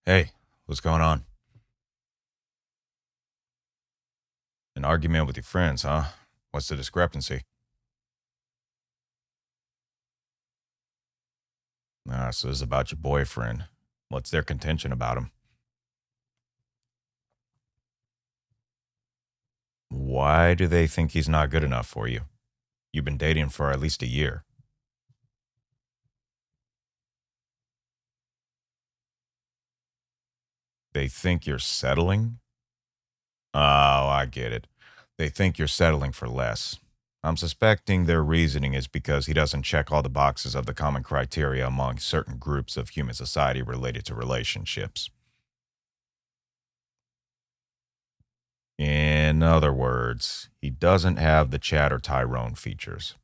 Hey, what's going on? An argument with your friends, huh? What's the discrepancy? So this is about your boyfriend. What's their contention about him? Why do they think he's not good enough for you? You've been dating for at least a year. They think you're settling? Oh, I get it. They think you're settling for less. I'm suspecting their reasoning is because he doesn't check all the boxes of the common criteria among certain groups of human society related to relationships. In other words, he doesn't have the Chad or Tyrone features.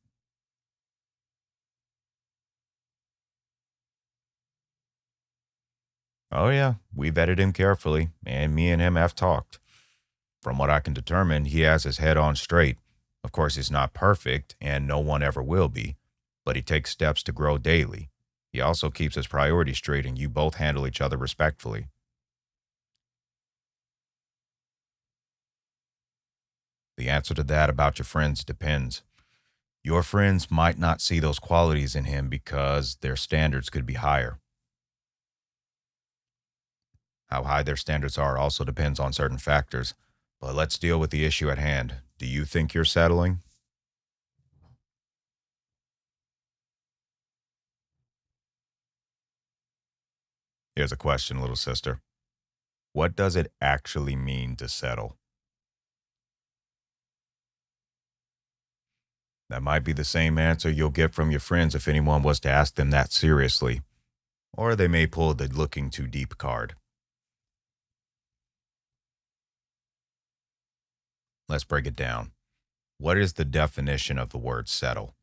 Oh, yeah, we vetted him carefully, and me and him have talked. From what I can determine, he has his head on straight. Of course, he's not perfect, and no one ever will be, but he takes steps to grow daily. He also keeps his priorities straight, and you both handle each other respectfully. The answer to that about your friends depends. Your friends might not see those qualities in him because their standards could be higher. How high their standards are also depends on certain factors. But let's deal with the issue at hand. Do you think you're settling? Here's a question, little sister. What does it actually mean to settle? That might be the same answer you'll get from your friends if anyone was to ask them that seriously. Or they may pull the looking too deep card. Let's break it down. What is the definition of the word settle?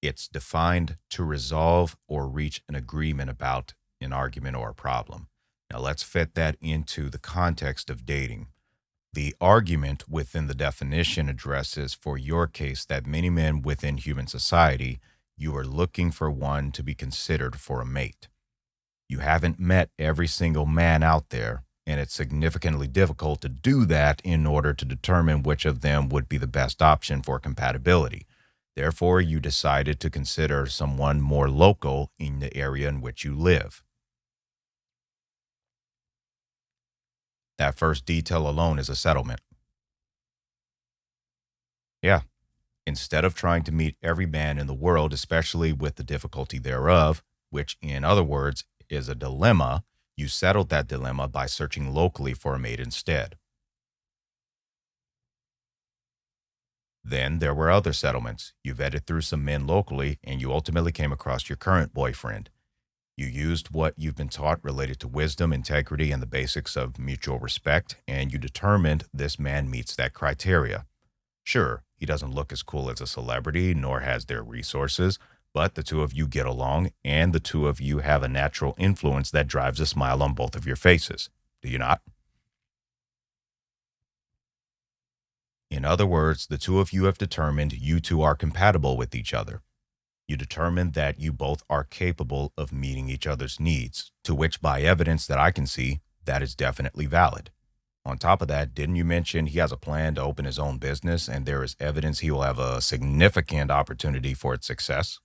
It's defined to resolve or reach an agreement about an argument or a problem. Now let's fit that into the context of dating. The argument within the definition addresses, for your case, that many men within human society, you are looking for one to be considered for a mate. You haven't met every single man out there, and it's significantly difficult to do that in order to determine which of them would be the best option for compatibility. Therefore, you decided to consider someone more local in the area in which you live. That first detail alone is a settlement. Yeah. Instead of trying to meet every man in the world, especially with the difficulty thereof, which, in other words, is a dilemma, you settled that dilemma by searching locally for a mate instead. Then there were other settlements. You vetted through some men locally, and you ultimately came across your current boyfriend. You used what you've been taught related to wisdom, integrity, and the basics of mutual respect, and you determined this man meets that criteria. Sure, he doesn't look as cool as a celebrity, nor has their resources, but the two of you get along, and the two of you have a natural influence that drives a smile on both of your faces. Do you not? In other words, the two of you have determined you two are compatible with each other. You determined that you both are capable of meeting each other's needs, to which, by evidence that I can see, that is definitely valid. On top of that, didn't you mention he has a plan to open his own business and there is evidence he will have a significant opportunity for its success?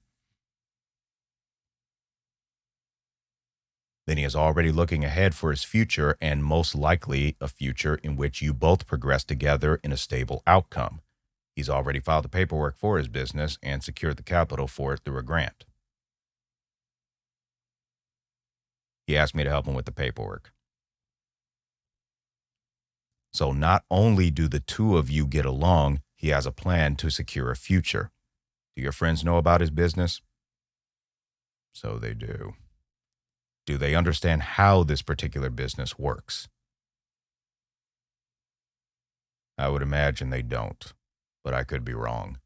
Then he is already looking ahead for his future and most likely a future in which you both progress together in a stable outcome. He's already filed the paperwork for his business and secured the capital for it through a grant. He asked me to help him with the paperwork. So not only do the two of you get along, he has a plan to secure a future. Do your friends know about his business? So they do. Do they understand how this particular business works? I would imagine they don't, but I could be wrong.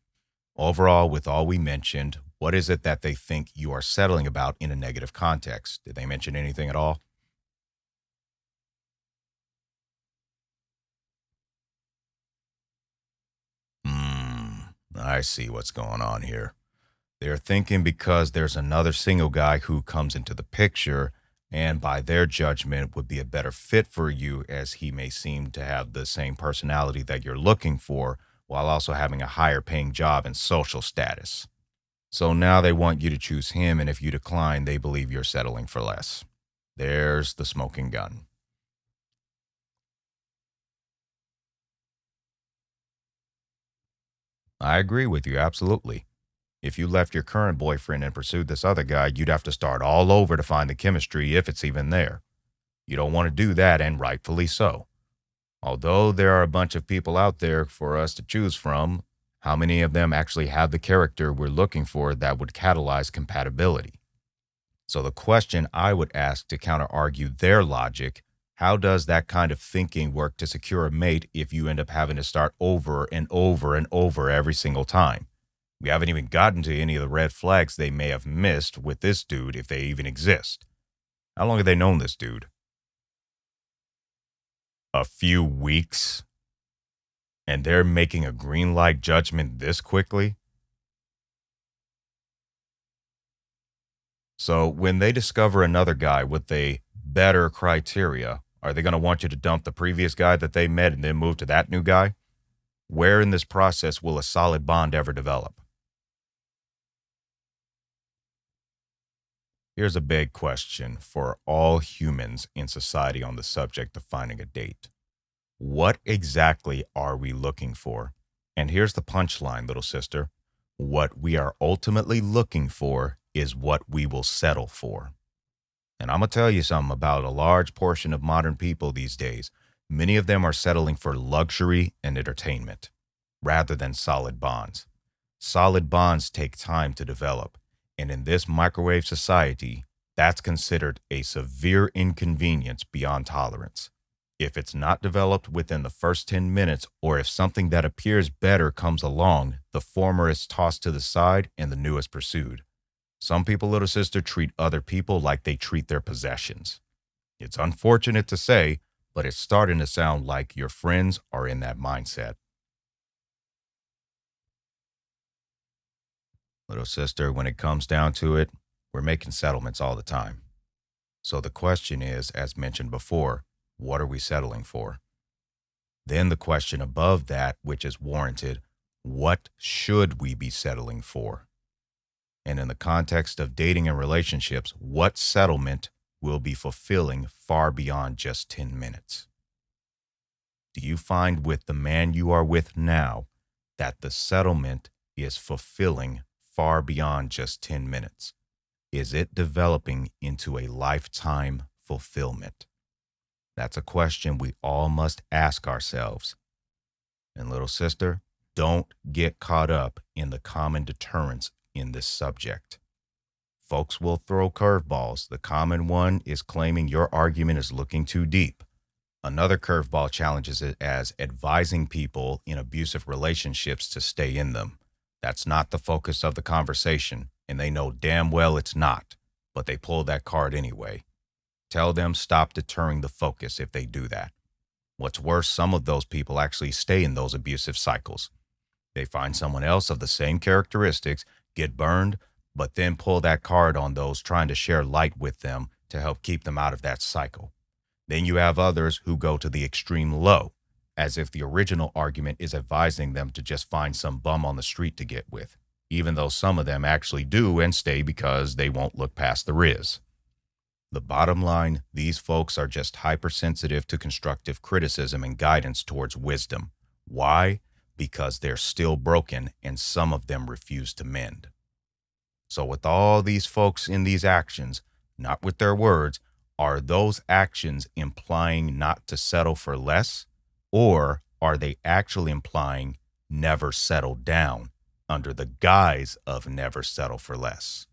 Overall, with all we mentioned, what is it that they think you are settling about in a negative context? Did they mention anything at all? I see what's going on here. They're thinking because there's another single guy who comes into the picture and by their judgment would be a better fit for you as he may seem to have the same personality that you're looking for while also having a higher paying job and social status. So now they want you to choose him, and if you decline, they believe you're settling for less. There's the smoking gun. I agree with you, absolutely. If you left your current boyfriend and pursued this other guy, you'd have to start all over to find the chemistry if it's even there. You don't want to do that, and rightfully so. Although there are a bunch of people out there for us to choose from, how many of them actually have the character we're looking for that would catalyze compatibility? So the question I would ask to counter argue their logic, how does that kind of thinking work to secure a mate if you end up having to start over and over and over every single time? We haven't even gotten to any of the red flags they may have missed with this dude if they even exist. How long have they known this dude? A few weeks? And they're making a green light judgment this quickly? So when they discover another guy with a better criteria, are they going to want you to dump the previous guy that they met and then move to that new guy? Where in this process will a solid bond ever develop? Here's a big question for all humans in society on the subject of finding a date. What exactly are we looking for? And here's the punchline, little sister. What we are ultimately looking for is what we will settle for. And I'm going to tell you something about a large portion of modern people these days. Many of them are settling for luxury and entertainment rather than solid bonds. Solid bonds take time to develop. And in this microwave society, that's considered a severe inconvenience beyond tolerance. If it's not developed within the first 10 minutes, or if something that appears better comes along, the former is tossed to the side and the new is pursued. Some people, little sister, treat other people like they treat their possessions. It's unfortunate to say, but it's starting to sound like your friends are in that mindset. Little sister, when it comes down to it, we're making settlements all the time. So the question is, as mentioned before, what are we settling for? Then the question above that, which is warranted, what should we be settling for? And in the context of dating and relationships, what settlement will be fulfilling far beyond just 10 minutes? Do you find with the man you are with now that the settlement is fulfilling far beyond just 10 minutes? Is it developing into a lifetime fulfillment? That's a question we all must ask ourselves. And little sister, don't get caught up in the common deterrents in this subject. Folks will throw curveballs. The common one is claiming your argument is looking too deep. Another curveball challenges it as advising people in abusive relationships to stay in them. That's not the focus of the conversation, and they know damn well it's not, but they pull that card anyway. Tell them stop deterring the focus if they do that. What's worse, some of those people actually stay in those abusive cycles. They find someone else of the same characteristics, get burned, but then pull that card on those trying to share light with them to help keep them out of that cycle. Then you have others who go to the extreme low, as if the original argument is advising them to just find some bum on the street to get with, even though some of them actually do and stay because they won't look past the riz. The bottom line, these folks are just hypersensitive to constructive criticism and guidance towards wisdom. Why? Because they're still broken and some of them refuse to mend. So with all these folks in these actions, not with their words, are those actions implying not to settle for less? Or are they actually implying never settle down under the guise of never settle for less?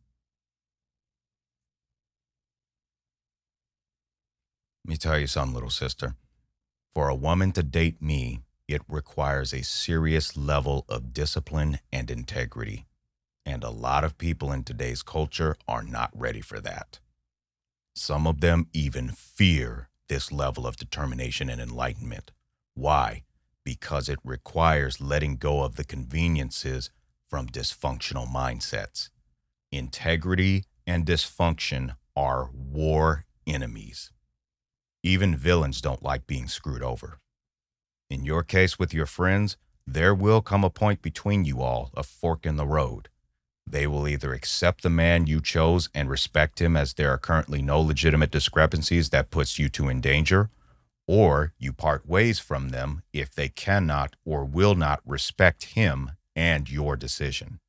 Let me tell you something, little sister. For a woman to date me, it requires a serious level of discipline and integrity. And a lot of people in today's culture are not ready for that. Some of them even fear this level of determination and enlightenment. Why? Because it requires letting go of the conveniences from dysfunctional mindsets. Integrity and dysfunction are war enemies. Even villains don't like being screwed over. In your case with your friends, there will come a point between you all, a fork in the road. They will either accept the man you chose and respect him as there are currently no legitimate discrepancies that puts you two in danger, or you part ways from them if they cannot or will not respect him and your decision.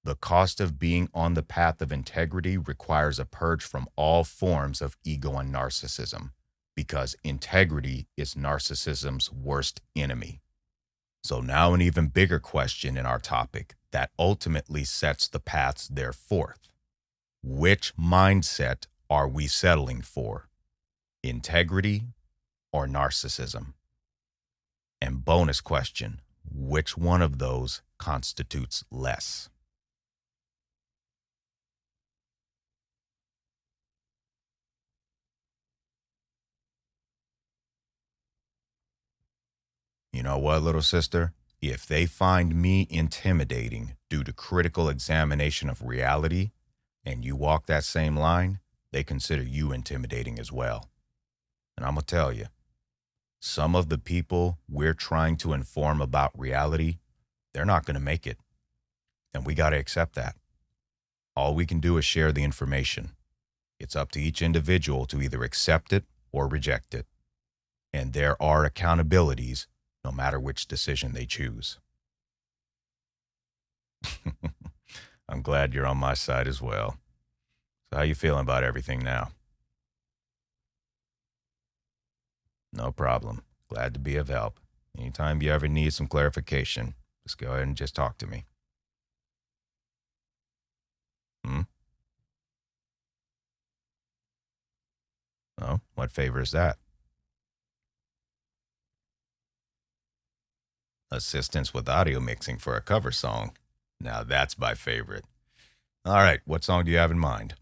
The cost of being on the path of integrity requires a purge from all forms of ego and narcissism, because integrity is narcissism's worst enemy. So, now an even bigger question in our topic that ultimately sets the paths thereforth. Which mindset are we settling for? Integrity or narcissism? And bonus question, which one of those constitutes less? You know what, little sister? If they find me intimidating due to critical examination of reality, and you walk that same line, they consider you intimidating as well. And I'm going to tell you, some of the people we're trying to inform about reality, they're not going to make it. And we got to accept that. All we can do is share the information. It's up to each individual to either accept it or reject it. And there are accountabilities no matter which decision they choose. I'm glad you're on my side as well. So how you feeling about everything now? No problem. Glad to be of help. Anytime you ever need some clarification, just go ahead and just talk to me. Hmm? Oh, what favor is that? Assistance with audio mixing for a cover song. Now that's my favorite. All right, what song do you have in mind?